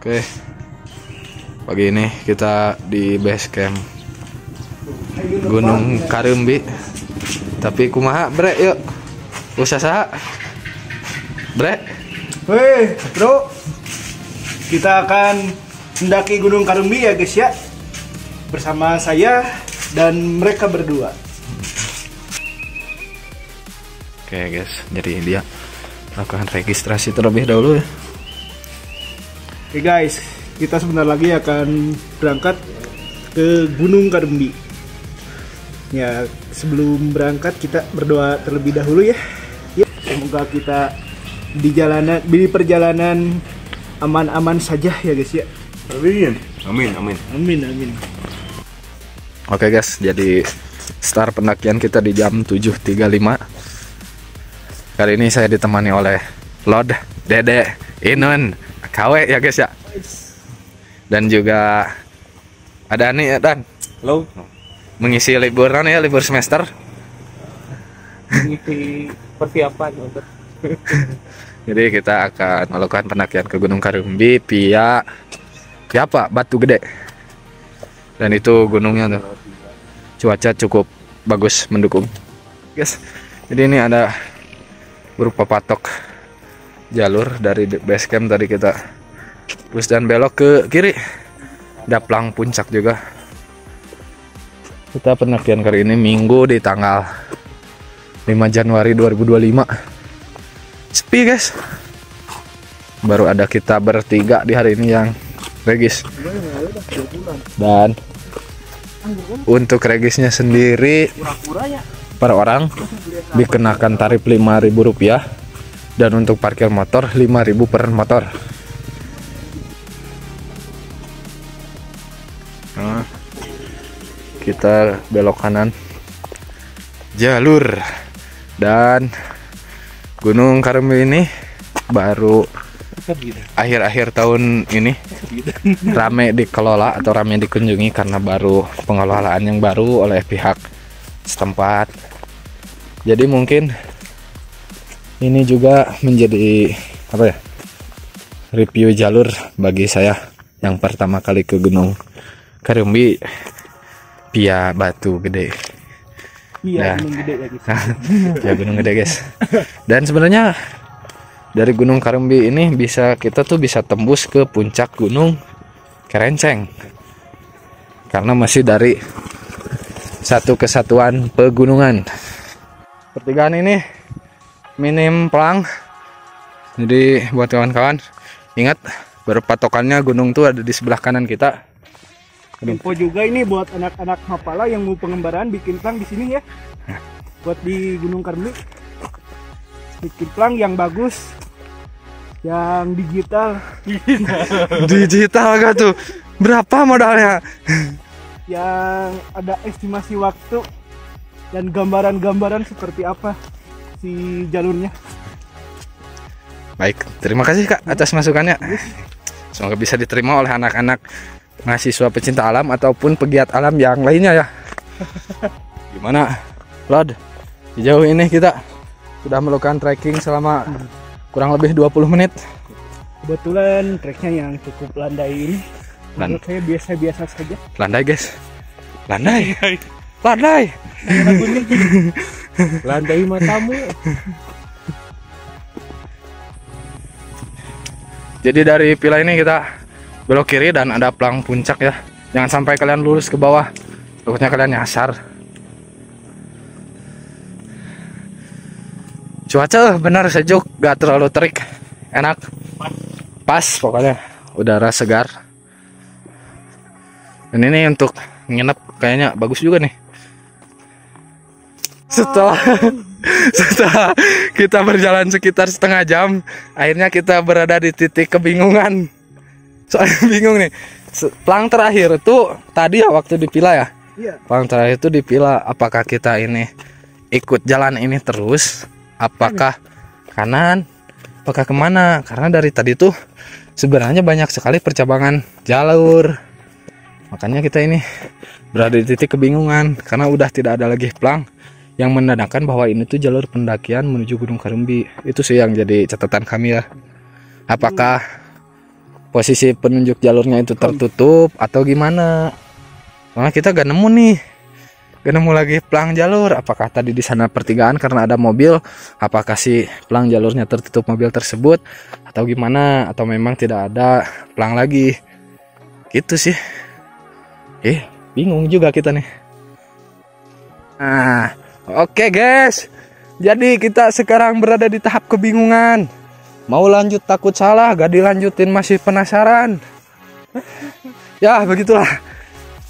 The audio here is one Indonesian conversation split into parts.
Oke, pagi ini kita di base camp Gunung Karembi. Tapi kumaha bre, yuk usaha bre. Weh bro, kita akan mendaki Gunung Karembi ya guys ya, bersama saya dan mereka berdua. Oke guys, jadi dia lakukan registrasi terlebih dahulu ya. Oke guys, kita sebentar lagi akan berangkat ke Gunung Karembi. Ya, sebelum berangkat kita berdoa terlebih dahulu ya. Ya, semoga kita di perjalanan aman-aman saja ya guys ya. Amin. Amin, amin. Amin, amin. Oke guys, jadi start pendakian kita di jam 7.35. Kali ini saya ditemani oleh Lod, Dede, Inun, KW ya guys ya. Dan juga ada nih ya Dan. Halo. Mengisi liburan ya, libur semester. Mengisi persiapan untuk. Jadi kita akan melakukan pendakian ke Gunung Karembi via apa? Batu Gede. Dan itu gunungnya tuh. Cuaca cukup bagus mendukung. Guys, jadi ini ada berupa patok jalur dari base camp tadi kita terus dan belok ke kiri. Ada plang puncak juga. Kita pendakian kali ini Minggu di tanggal 5 Januari 2025. Sepi guys. Baru ada kita bertiga di hari ini yang regis. Dan untuk regisnya sendiri per orang dikenakan tarif Rp5.000 dan untuk parkir motor Rp5.000 per motor. Nah, kita belok kanan jalur, dan Gunung Karembi ini baru akhir-akhir tahun ini rame dikelola atau rame dikunjungi karena baru pengelolaan yang baru oleh pihak setempat. Jadi mungkin ini juga menjadi apa ya, review jalur bagi saya yang pertama kali ke Gunung Karembi via Batu Gede. Iya, Gunung Gede ya guys. Ya Gunung Gede guys. Dan sebenarnya dari Gunung Karembi ini kita bisa tembus ke puncak Gunung Kerenceng. Karena masih dari satu kesatuan pegunungan. Pertigaan ini minim pelang. Jadi buat kawan-kawan ingat, berpatokannya gunung tuh ada di sebelah kanan kita. Info juga ini buat anak-anak Mapala yang mau pengembaraan bikin plang di sini ya. Buat di Gunung Karembi. Bikin plang yang bagus, yang digital. Digital gak tuh? Berapa modalnya? Yang ada estimasi waktu dan gambaran-gambaran seperti apa si jalurnya. Baik, terima kasih Kak atas masukannya. Semoga bisa diterima oleh anak-anak mahasiswa pecinta alam ataupun pegiat alam yang lainnya ya. Gimana Lod? Sejauh ini kita sudah melakukan trekking selama kurang lebih 20 menit. Kebetulan treknya yang cukup landai ini menurut saya biasa-biasa saja. Landai guys. Landai. Landai. Landai matamu. Jadi dari villa ini kita belok kiri dan ada plang puncak ya. Jangan sampai kalian lurus ke bawah, takutnya kalian nyasar. Cuaca benar sejuk, gak terlalu terik, enak, pas pokoknya, udara segar. Dan ini untuk nginep kayaknya bagus juga nih. Setelah kita berjalan sekitar setengah jam, akhirnya kita berada di titik kebingungan. Soalnya bingung nih. Plang terakhir tuh tadi ya waktu di villa ya. Iya. Plang terakhir itu di villa, apakah kita ini ikut jalan ini terus? Apakah kanan? Apakah kemana? Karena dari tadi tuh sebenarnya banyak sekali percabangan jalur. Makanya kita ini berada di titik kebingungan karena udah tidak ada lagi plang yang menandakan bahwa ini tuh jalur pendakian menuju Gunung Karembi. Itu sih yang jadi catatan kami ya. Apakah posisi penunjuk jalurnya itu tertutup atau gimana. Soalnya kita gak nemu nih. Gak nemu lagi pelang jalur. Apakah tadi di sana pertigaan karena ada mobil? Apakah si pelang jalurnya tertutup mobil tersebut? Atau gimana? Atau memang tidak ada pelang lagi? Gitu sih. Bingung juga kita nih. Nah, oke guys. Jadi kita sekarang berada di tahap kebingungan. Mau lanjut takut salah, gak dilanjutin masih penasaran. Ya begitulah.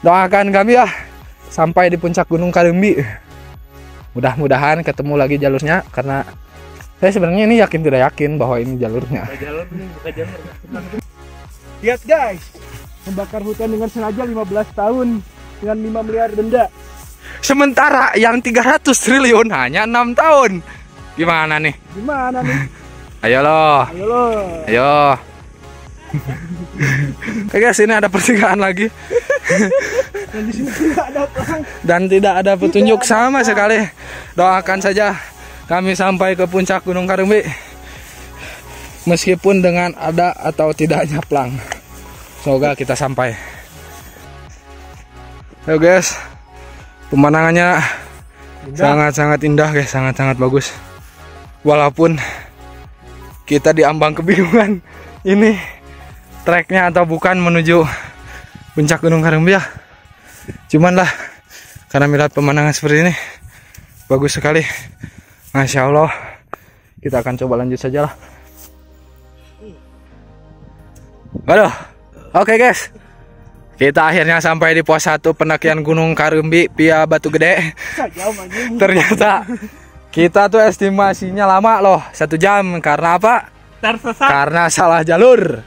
Doakan kami ya sampai di puncak Gunung Karimbi. Mudah-mudahan ketemu lagi jalurnya, karena saya sebenarnya ini yakin tidak yakin bahwa ini jalurnya. Lihat guys, membakar hutan dengan sengaja 15 tahun dengan 5 miliar denda. Sementara yang 300 triliun hanya 6 tahun. Gimana nih? Gimana nih? Ayo loh. Ayo lo. Ayo. Oke guys, ini ada pertigaan lagi. Dan di sini tidak ada pelang. Dan tidak ada petunjuk sama sekali. Doakan saja kami sampai ke puncak Gunung Karimbi, meskipun dengan ada atau tidaknya pelang. Semoga kita sampai. Ayo guys, pemandangannya sangat-sangat indah guys, sangat-sangat bagus. Walaupun kita diambang kebingungan ini treknya atau bukan menuju puncak Gunung Karimbi ya. Cuman lah, karena melihat pemandangan seperti ini bagus sekali, Masya Allah. Kita akan coba lanjut saja lah. Aduh, oke guys, kita akhirnya sampai di pos 1 pendakian Gunung Karimbi via Batu Gede. Ternyata kita tuh estimasinya lama loh, 1 jam. Karena apa? Tersesat. Karena salah jalur.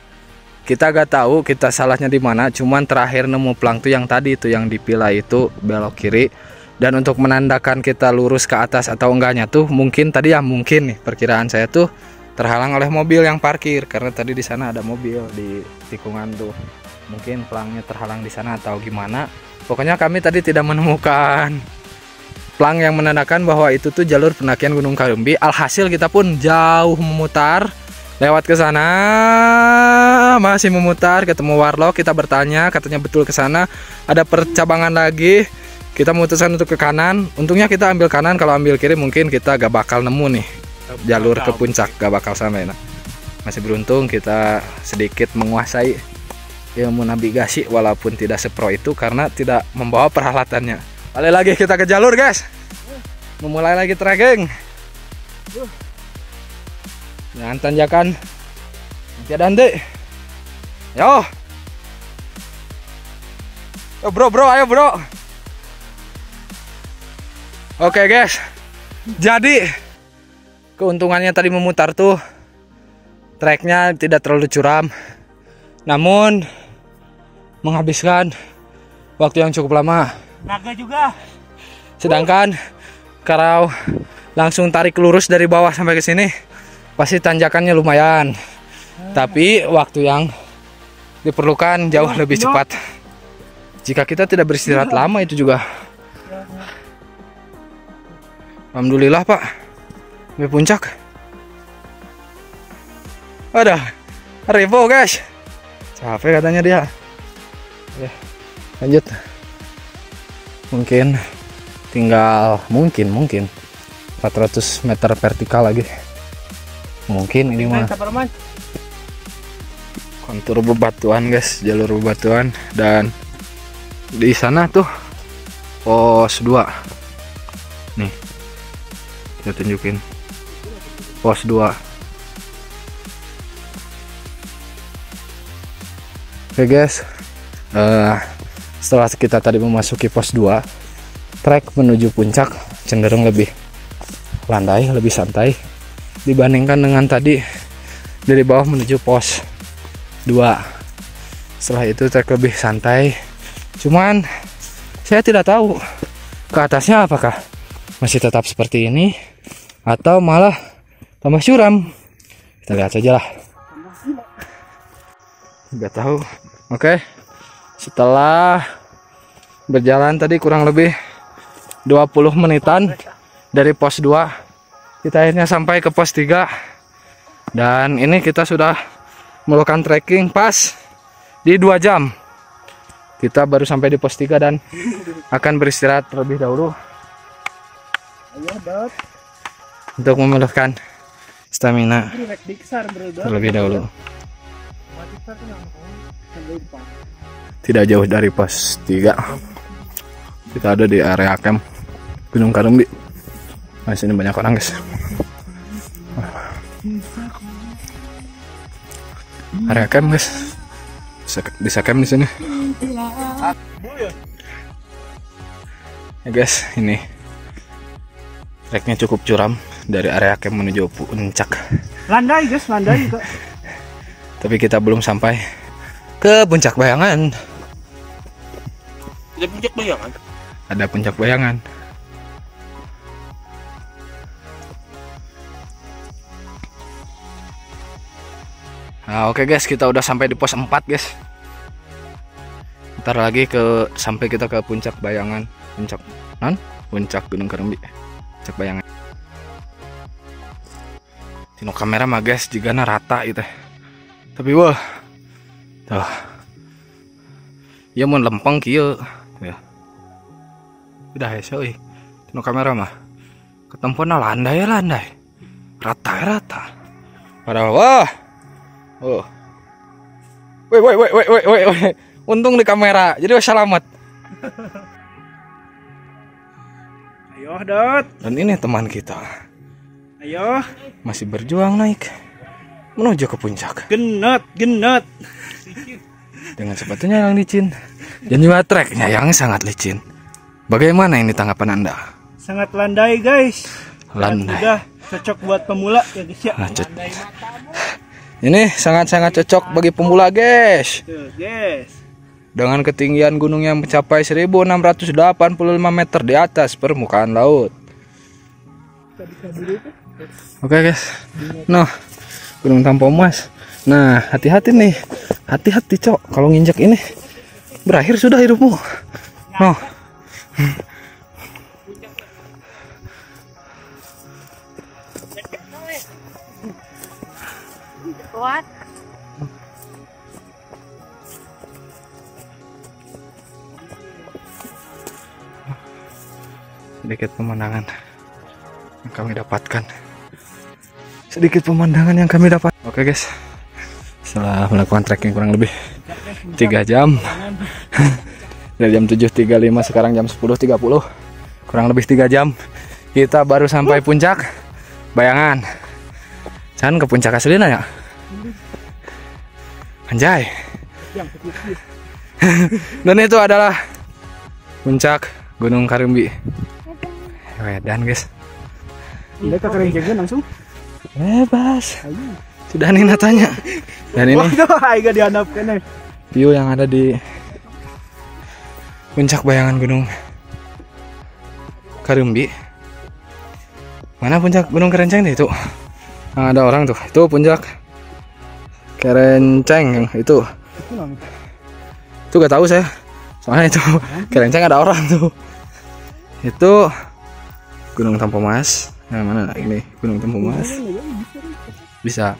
Kita gak tahu kita salahnya di mana. Cuman terakhir nemu pelang tuh yang tadi itu, yang dipilih itu belok kiri. Dan untuk menandakan kita lurus ke atas atau enggaknya tuh mungkin tadi ya, mungkin nih perkiraan saya tuh terhalang oleh mobil yang parkir. Karena tadi di sana ada mobil di tikungan tuh. Mungkin pelangnya terhalang di sana atau gimana. Pokoknya kami tadi tidak menemukan pelang yang menandakan bahwa itu tuh jalur pendakian Gunung Karimbi. Alhasil kita pun jauh memutar lewat ke sana, masih memutar, ketemu warlock, kita bertanya, katanya betul ke sana. Ada percabangan lagi, kita memutuskan untuk ke kanan. Untungnya kita ambil kanan, kalau ambil kiri mungkin kita gak bakal nemu nih jalur ke puncak, gak bakal sampai. Nah, masih beruntung kita sedikit menguasai ilmu navigasi walaupun tidak sepro itu karena tidak membawa peralatannya. Balik lagi kita ke jalur guys, memulai lagi trekking. Jangan tanjakan nanti ada nanti. Yo bro, ayo bro. Oke guys, jadi keuntungannya tadi memutar tuh treknya tidak terlalu curam, namun menghabiskan waktu yang cukup lama. Naga juga. Sedangkan kalau langsung tarik lurus dari bawah sampai ke sini pasti tanjakannya lumayan. Tapi waktu yang diperlukan jauh lebih cepat. Jika kita tidak beristirahat lama itu juga. Alhamdulillah Pak, sampai puncak. Ada Revo guys. Capek katanya dia. Oke, lanjut. Mungkin tinggal mungkin 400 meter vertikal lagi. Mungkin ini mah kontur bebatuan guys, jalur bebatuan. Dan di sana tuh pos 2 nih, kita tunjukin pos 2. Oke guys, setelah kita tadi memasuki pos 2, trek menuju puncak cenderung lebih landai, lebih santai dibandingkan dengan tadi dari bawah menuju pos 2. Setelah itu trek lebih santai. Cuman saya tidak tahu ke atasnya apakah masih tetap seperti ini atau malah tambah curam. Kita lihat saja lah. Nggak tahu. Oke. Setelah berjalan tadi kurang lebih 20 menitan dari pos 2, kita akhirnya sampai ke pos 3. Dan ini kita sudah melakukan trekking pas di 2 jam. Kita baru sampai di pos 3 dan akan beristirahat terlebih dahulu. Ayo, Dot. Untuk memulihkan stamina terlebih dahulu. Tidak jauh dari pos 3. Kita ada di area camp Gunung Karembi. Nah, sini banyak orang, guys. Area camp, guys. Bisa camp di sini. Ya, guys, ini treknya cukup curam dari area camp menuju puncak. Landai, guys, landai juga. Tapi kita belum sampai ke puncak bayangan. Ada puncak bayangan. Ada puncak bayangan. Nah, oke guys, kita udah sampai di pos 4, guys. Ntar lagi sampai kita ke puncak bayangan, puncak Gunung Karembi, puncak bayangan. Tino kamera mah guys, juga rata gitu. Tapi wah, tuh, ya mau lempeng kieu, ya. Udah ya sih, tino kamera mah, ketempona landai, rata. Padahal wah. Oh. Woi. Untung di kamera. Jadi selamat. Ayo, Dot. Dan ini teman kita. Ayo. Masih berjuang naik menuju ke puncak. Genot. Dengan sepatunya yang licin dan juga treknya yang sangat licin. Bagaimana ini tanggapan Anda? Sangat landai, guys. Landai. Udah cocok buat pemula ya, guys ya. Ini sangat-sangat cocok bagi pemula, guys. Tuh, guys. Dengan ketinggian gunung yang mencapai 1685 meter di atas permukaan laut. Oke, guys. Nah, Gunung Tampomas. Nah, hati-hati nih. Hati-hati, Cok. Kalau nginjak ini berakhir sudah hidupmu. Noh. What? Sedikit pemandangan yang kami dapatkan. Oke, guys. Setelah melakukan trekking kurang lebih 3 jam. Dari jam 7.35 sekarang jam 10.30. Kurang lebih 3 jam. Kita baru sampai puncak bayangan. Can ke puncak aslinya ya? Anjay. Dan itu adalah puncak Gunung Karembi. Dan guys, mereka kerencengan langsung bebas. Sudah Nina tanya. Dan ini view yang ada di puncak bayangan Gunung Karembi. Mana puncak Gunung Kerenceng itu? Nah, ada orang tuh. Itu puncak Kerenceng itu. Itu gak tahu saya. Soalnya itu Kerenceng ada orang tuh. Itu Gunung Tampomas. Nah, mana ini Gunung Tampomas? Bisa.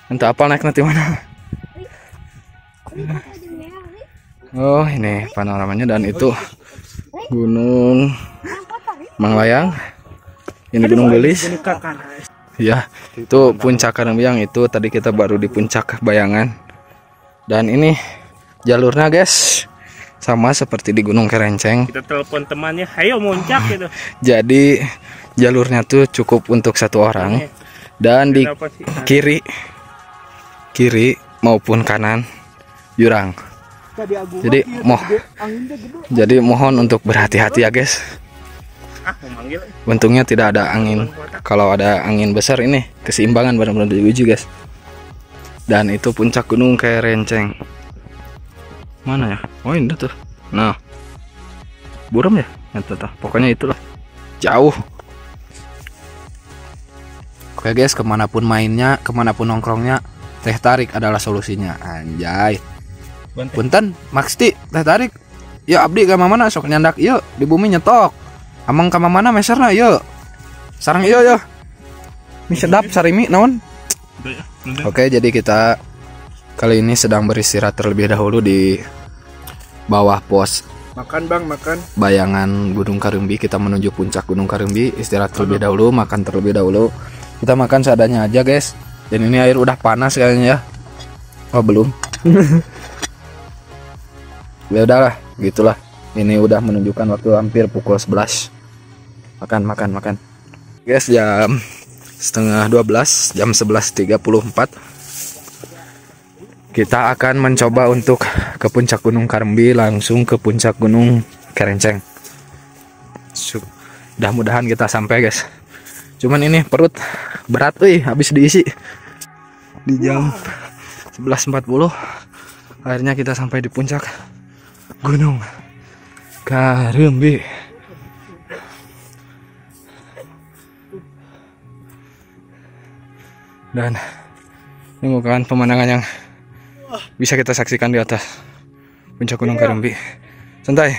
Entah apa naik nanti mana. Oh, ini panoramanya dan itu Gunung Manglayang. Ini Gunung Gelis. Ya, itu puncak Karembi yang itu tadi kita baru di puncak bayangan. Dan ini jalurnya, guys, sama seperti di Gunung Kerenceng. Kita telepon temannya, ayo muncak gitu. Jadi jalurnya tuh cukup untuk 1 orang. Dan di kiri maupun kanan jurang. Jadi mohon untuk berhati-hati ya, guys. Untungnya tidak ada angin. Kalau ada angin besar ini keseimbangan benar-benar diuji, guys. Dan itu puncak Gunung Kerenceng. Mana ya? Oh, ini tuh. Nah, buram ya? Pokoknya itulah. Jauh. Oke, guys, kemanapun mainnya, kemanapun nongkrongnya, teh tarik adalah solusinya. Anjay. Punten, maksti teh tarik. Ya abdi ka mana sok nyandak ieu di bumi nyetok. Amang ka mana meserna ieu. Sareng ieu ya. Mi sedap sarimi naon? Oke, jadi kita kali ini sedang beristirahat terlebih dahulu di bawah pos Makan bang, makan. bayangan Gunung Karembi. Kita menuju puncak Gunung Karembi, istirahat terlebih dahulu, makan terlebih dahulu. Kita makan seadanya aja guys. Dan ini air udah panas kayaknya ya. Oh belum. Ya udahlah, gitulah. Ini udah menunjukkan waktu hampir pukul 11. Makan. Guys, jam setengah 12, jam 11.34. Kita akan mencoba untuk ke puncak Gunung Karembi, langsung ke puncak Gunung Kerenceng. Mudah-mudahan kita sampai guys. Cuman ini perut berat habis diisi di jam 11.40. Akhirnya kita sampai di puncak Gunung Karembi. Dan ini merupakan pemandangan yang bisa kita saksikan di atas puncak Gunung Karembi. Santai.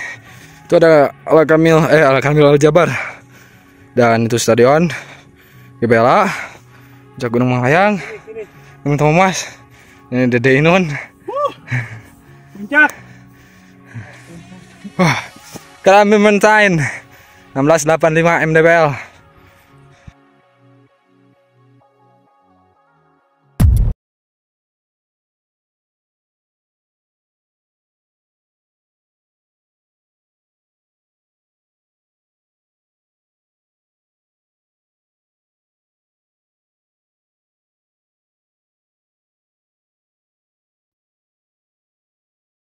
Itu ada Al-Kamil Al-Jabar. Dan itu stadion GBLA, puncak Gunung Mahayang, Gunung Thomas. Ini Dede Inun. Puncak. Wah, Karembi Mountain 1685 mdpl.